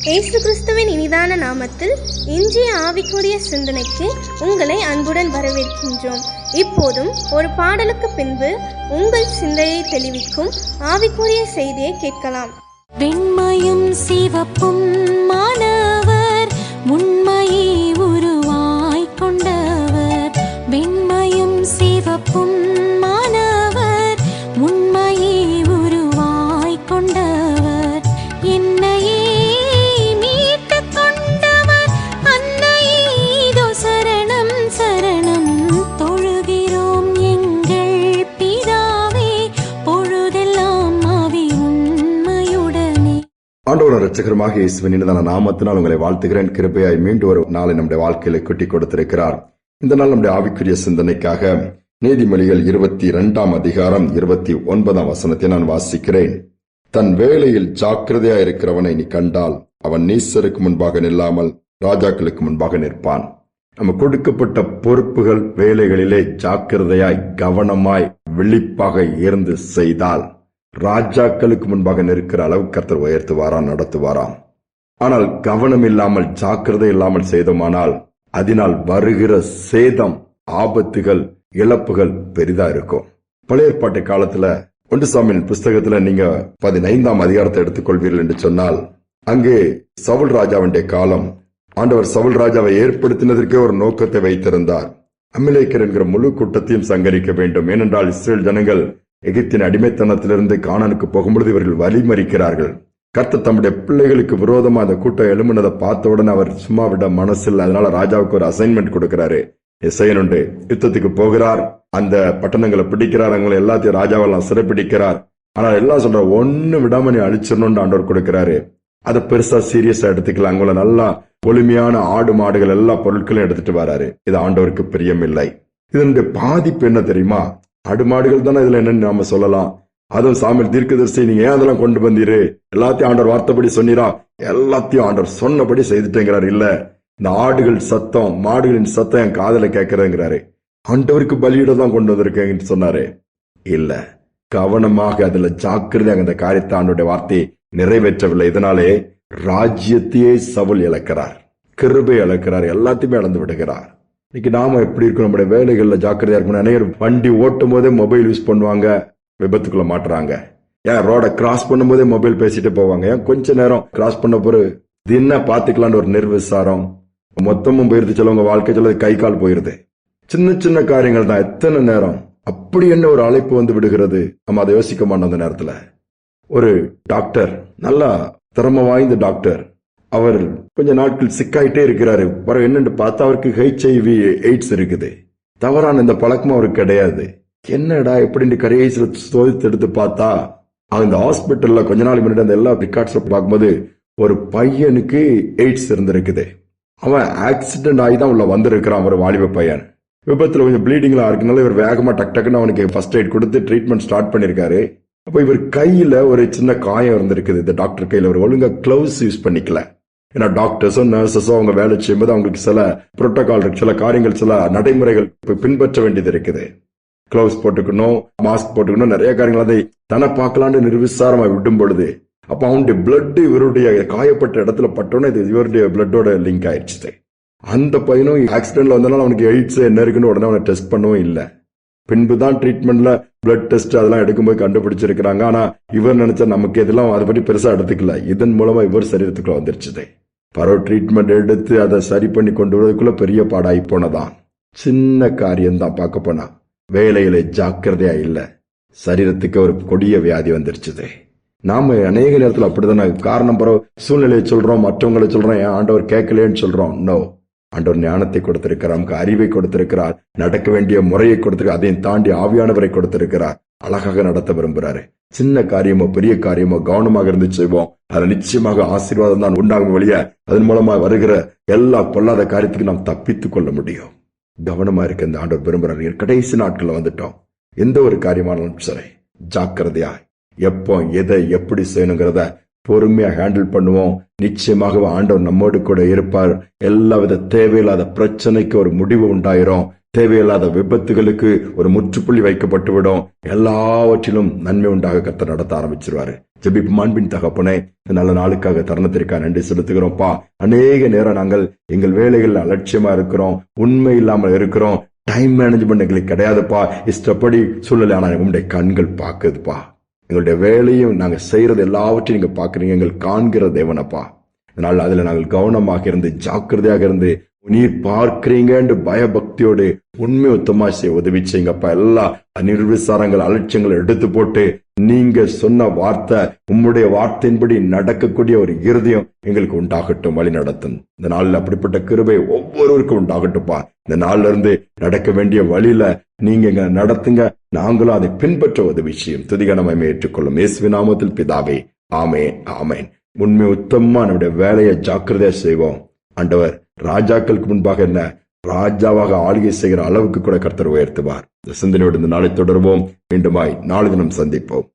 இயேசு கிறிஸ்துவின் இனிதான நாமத்தில் இன்றைய ஆவிக்குரிய சிந்தனைக்கு உங்களை அன்புடன் வரவேற்கின்றோம். இப்போதும் ஒரு பாடலுக்கு பின்பு உங்கள் சிந்தையை தெளிவிக்கும் ஆவிக்குரிய செய்தியை கேட்கலாம். வெண்மையும் சிவப்பும் மாணவர் உண்மையை உருவாய் கொண்டவர். வெண்மையும் சிவப்பும் மாணவர் உண்மையை உருவாய் கொண்டவர். என்னையே மீட்டு கொண்டவர் அன்னையோ சரணம் சரணம் தொழுகிறோம் எங்கள் பிதாவே பொழுதெல்லாம் ஆவி உண்மையுடனே. ஆண்டவர் இரட்சகருமாக இயேசுவின் இனிதான நாமத்தினால் உங்களை வாழ்த்துகிறேன். கிருபையாய் மீண்டும் ஒரு நாளை நம்முடைய வாழ்க்கையில குட்டி கொடுத்திருக்கிறார். இந்த நாள் நம்முடைய ஆவிக்குரிய சிந்தனைக்காக நீதிமொழிகள் 22 அதிகாரம் 29 வசனத்தை நான் வாசிக்கிறேன். தன் வேலையில் ஜாக்கிரதையா இருக்கிறவனை நீ கண்டால் அவன் நீசருக்கு முன்பாக நில்லாமல் ராஜாக்களுக்கு முன்பாக நிற்பான். நம்ம கொடுக்கப்பட்ட பொறுப்புகள் வேலைகளிலே ஜாக்கிரதையாய் கவனமாய் விழிப்பாக இருந்து செய்தால் ராஜாக்களுக்கு முன்பாக நிற்கிற அளவு கர்த்தர் உயர்த்துவாராம், நடத்துவாராம். ஆனால் கவனம் இல்லாமல் ஜாக்கிரதை இல்லாமல் செய்தோமானால் அதனால் வருகிற சேதம், ஆபத்துகள், இழப்புகள் பெரிதா இருக்கும். பழைய ஏற்பாட்டு காலத்துல 1 சாமுவேல் புஸ்தகத்துல நீங்க 15 அதிகாரத்தை எடுத்துக்கொள்வீர்கள் என்று சொன்னால் அங்கே சவுல் ராஜாவுடைய காலம். ஆண்டவர் சவுல் ராஜாவை ஏற்படுத்தினதற்கே ஒரு நோக்கத்தை வைத்திருந்தார். அமலேக்கர் என்கிற முழு கூட்டத்தையும் சங்கரிக்க வேண்டும். ஏனென்றால் இஸ்ரேல் ஜனங்கள் எகிப்தின் அடிமைத்தனத்திலிருந்து கானானுக்கு போகும்பொழுது இவர்கள் வழிமறிக்கிறார்கள். கர்த்தர் தம்முடைய பிள்ளைகளுக்கு விரோதமா அந்த கூட்டம் எழும்பினதை பார்த்த உடனே அவர் சும்மா விட மனசில். அதனால ராஜாவுக்கு ஒரு அசைன்மெண்ட் கொடுக்கிறாரு. செய்யணுண்டு. யுத்தத்துக்கு போகிறார், அந்த பட்டணங்களை பிடிக்கிறார், அவங்களை எல்லாத்தையும் ராஜாவெல்லாம் சிறைப்பிடிக்கிறார். ஆனால் எல்லாம் சொல்ற ஒண்ணு விடாம நீ அழிச்சிடணும்னு ஆண்டவர் கொடுக்கிறாரு. அதை பெருசா சீரியஸா எடுத்துக்கலாம். அவங்கள நல்லா ஒளிமையான ஆடு மாடுகள் எல்லா பொருட்களையும் எடுத்துட்டு வராரு. இது ஆண்டவருக்கு பிரியம் இல்லை. இதனுடைய பாதிப்பு என்ன தெரியுமா? ஆடு மாடுகள் தானே இதுல என்னன்னு நாம சொல்லலாம். அதுவும் சாமுவேல் தீர்க்கதரிசி, நீங்க ஏன் அதெல்லாம் கொண்டு வந்தீரு? எல்லாத்தையும் ஆண்டவர் வார்த்தைப்படி சொன்னீரா? எல்லாத்தையும் ஆண்டவர் சொன்னபடி செய்துட்டேங்கிறாரு. இல்ல, இந்த ஆடுகள் சத்தம், மாடுகளின் சத்தம் என் காதல கேட்கறேங்கிறாரு. ஆண்டவருக்கு பலியிட தான் கொண்டு வந்திருக்கேன்னு சொன்னாரு. இல்ல, கவனமாக அதுல ஜாக்கிரதையாக அந்த காரியத்தை ஆண்டோட வார்த்தையை நிறைவேற்றவில்லை. இதனாலே ராஜ்யத்தையே சவுல் இழக்கிறார், கிருபை இழக்கிறார், எல்லாத்தையுமே இழந்து விடுகிறார். இன்னைக்கு நாம எப்படி இருக்கணும்? நம்முடைய வேலைகள்ல ஜாக்கிரதையா இருக்கணும். அநேகர் வண்டி ஓட்டும் போதே மொபைல் யூஸ் பண்ணுவாங்க, விபத்துக்குள்ள மாட்டுறாங்க. ஏன் ரோட கிராஸ் பண்ணும் போதே மொபைல் பேசிட்டு போவாங்க. ஏன் கொஞ்ச நேரம் கிராஸ் பண்ண பிறகு இது என்ன பாத்துக்கலான்னு ஒரு நிர்விசாரம், மொத்தமும் போயிருது. சிலவங்க வாழ்க்கை சொல்ல கை கால் போயிருது. சின்ன சின்ன காரியங்கள் தான். எத்தனை நேரம் அப்படி என்ன ஒரு அழைப்பு வந்து விடுகிறது, நம்ம அதை யோசிக்க மாட்டோம். அந்த நேரத்துல ஒரு டாக்டர், நல்லா திறமை வாய்ந்த டாக்டர், அவர் கொஞ்ச நாட்கள் சிக்காயிட்டே இருக்கிறாரு. பிறகு என்னன்னு பார்த்தா அவருக்கு HIV எய்ட்ஸ் இருக்குது. தவறான இந்த பழக்கமும் அவருக்கு கிடையாது. என்னடா எப்படின்னு கரையேசில சோதித்து எடுத்து பார்த்தா அந்த ஹாஸ்பிட்டல்ல கொஞ்ச நாள் முன்னாடி அந்த எல்லா ரெக்கார்ட்ஸ் பார்க்கும்போது ஒரு பையனுக்கு எய்ட்ஸ் இருந்திருக்குது. அவன் ஆக்சிடென்ட் ஆகி தான் உள்ள வந்திருக்கிறான். ஒரு வாலிப பையன் விபத்துல கொஞ்சம் ப்ளீடிங்லாம் இருக்கனால இவர் வேகமா டக்குன்னு அவனுக்கு ஃபர்ஸ்ட் எய்ட் கொடுத்து ட்ரீட்மெண்ட் ஸ்டார்ட் பண்ணிருக்காரு. அப்ப இவர் கையில ஒரு சின்ன காயம் இருந்திருக்குது. இந்த டாக்டர் கையில ஒரு ஒழுங்கா கிளவுஸ் யூஸ் பண்ணிக்கல. ஏன்னா டாக்டர்ஸோ நர்சஸோ அவங்க வேலை செய்யும்போது அவங்களுக்கு சில புரோட்டோகால் இருக்கு, சில காரியங்கள், சில நடைமுறைகள் பின்பற்ற வேண்டியது இருக்குது. கிளவுஸ் போட்டுக்கணும், மாஸ்க் போட்டுக்கணும், நிறைய காரியங்கள். அதை தன பார்க்கலான்னு நிர்விசாரமா விடும் பொழுது அப்ப அவனுடைய பிளட் இவருடைய காயப்பட்ட இடத்துல பட்டோன்னு இது இவருடைய பிளட்டோட லிங்க் ஆயிடுச்சு. அந்த பையனும் ஆக்சிடென்ட்ல வந்தனால அவனுக்கு எய்ட்ஸ் என்ன இருக்குன்னு உடனே அவனை டெஸ்ட் பண்ணவும் இல்லை. பின்புதான் ட்ரீட்மெண்ட்ல பிளட் டெஸ்ட் அதெல்லாம் எடுக்கும்போது கண்டுபிடிச்சிருக்கிறாங்க. ஆனா இவர் நினைச்சா நமக்கு இதெல்லாம் அதை பற்றி பெருசா எடுத்துக்கல. இதன் மூலமா இவர் சரீரத்துக்குள்ள வந்துருச்சு. பரவ ட்ரீட்மெண்ட் எடுத்து அதை சரி பண்ணி கொண்டு வருவதற்குள்ள பெரிய பாடாகி போனதான். சின்ன காரியம்தான். பார்க்க போனா வேலையில ஜாக்கிரதையா இல்ல, சரீரத்துக்கு ஒரு கொடிய வியாதி வந்துருச்சு. நாம அநேக நேரத்தில் அப்படித்தானே காரணம் பரவ சூழ்நிலையை சொல்றோம், மற்றவங்களை சொல்றோம், ஏன் ஆண்டவர் கேட்கலன்னு சொல்றோம். நோ, ஆண்டவர் ஞானத்தை கொடுத்திருக்கிறார், நமக்கு அறிவை கொடுத்திருக்கிறார், நடக்க வேண்டிய முறையை கொடுத்திருக்கிறார், அதையும் தாண்டி ஆவியானவரை கொடுத்திருக்கிறார். அழகாக நடத்த விரும்புறாரு. சின்ன காரியமோ பெரிய காரியமோ கவனமாக இருந்து செய்வோம். அதுல நிச்சயமாக ஆசீர்வாதம் தான் உண்டாகும் வழிய அதன் மூலமா வருகிற எல்லா பொல்லாத காரியத்துக்கு நாம் தப்பித்துக் கொள்ள முடியும். கவனமா இருக்க இந்த ஆண்டவர் விரும்புறாரு. கடைசி நாட்கள்ல வந்துட்டோம். எந்த ஒரு காரியமானாலும் சரி ஜாக்கிரதையா எப்போ எதை எப்படி செய்யணுங்கிறத பொறுமையா ஹேண்டில் பண்ணுவோம். நிச்சயமாக ஆண்டவர் நம்மோடு கூட இருப்பார். எல்லாவித தேவையில்லாத பிரச்சனைக்கு ஒரு முடிவு உண்டாயிரும். தேவையில்லாத விபத்துகளுக்கு ஒரு முற்றுப்புள்ளி வைக்கப்பட்டு விடும். எல்லாவற்றிலும் நன்மை உண்டாக கர்த்தர் நடத்த ஆரம்பிச்சிருவாரு. ஜெபிப்பு மாண்பின் தகப்பனே, இந்த நல்ல நாளுக்காக தருணத்திற்காக நன்றி செலுத்துகிறோம்ப்பா. அநேக நேரம் நாங்கள் எங்கள் வேலைகள் அலட்சியமா இருக்கிறோம், உண்மை இல்லாமல் இருக்கிறோம், டைம் மேனேஜ்மெண்ட் எங்களுக்கு கிடையாதுப்பா. இஷ்டப்படி சூழ்நிலை ஆனால் உங்களுடைய கண்கள் பார்க்குதுப்பா. எங்களுடைய வேலையும் நாங்க செய்யறது எல்லாவற்றையும் நீங்க பாக்குறீங்க, எங்கள் காண்கிற தேவனப்பா. அதனால அதுல நாங்கள் கவனமாக இருந்து ஜாக்கிரதையாக இருந்து நீர் பார்க்கிறீங்க பயபக்தியோடு உண்மை உத்தமா செய்ய உதவி செய்யுங்கப்பா. எல்லா நிர்விசாரங்கள் அலட்சியங்களை எடுத்து போட்டு நீங்க சொன்ன வார்த்தை, உம்முடைய வார்த்தையின்படி நடக்கக்கூடிய ஒரு இருதயம் எங்களுக்கு உண்டாகட்டும், வழி நடத்தும். இந்த நாளில் அப்படிப்பட்ட கிருபை ஒவ்வொருவருக்கும் உண்டாகட்டும்ப்பா. இந்த நாள்ல இருந்து நடக்க வேண்டிய வழியில நீங்க எங்க நடத்துங்க, நாங்களும் அதை பின்பற்ற உதவி செய்யும். துதிகனமை ஏற்றுக்கொள்ளும் இயேசுவின் நாமத்தில் பிதாவே, ஆமென், ஆமென். உண்மை உத்தமா நம்முடைய வேலையை ஜாக்கிரதையா செய்வோம். ஆண்டவர் ராஜாக்களுக்கு முன்பாக என்ன ராஜாவாக ஆளுகை செய்கிற அளவுக்கு கூட கர்த்தர் உயர்த்துவார். இந்த சிந்தனையோடு இந்த நாளை தொடர்வோம். மீண்டுமாய் நாளை தினம் சந்திப்போம்.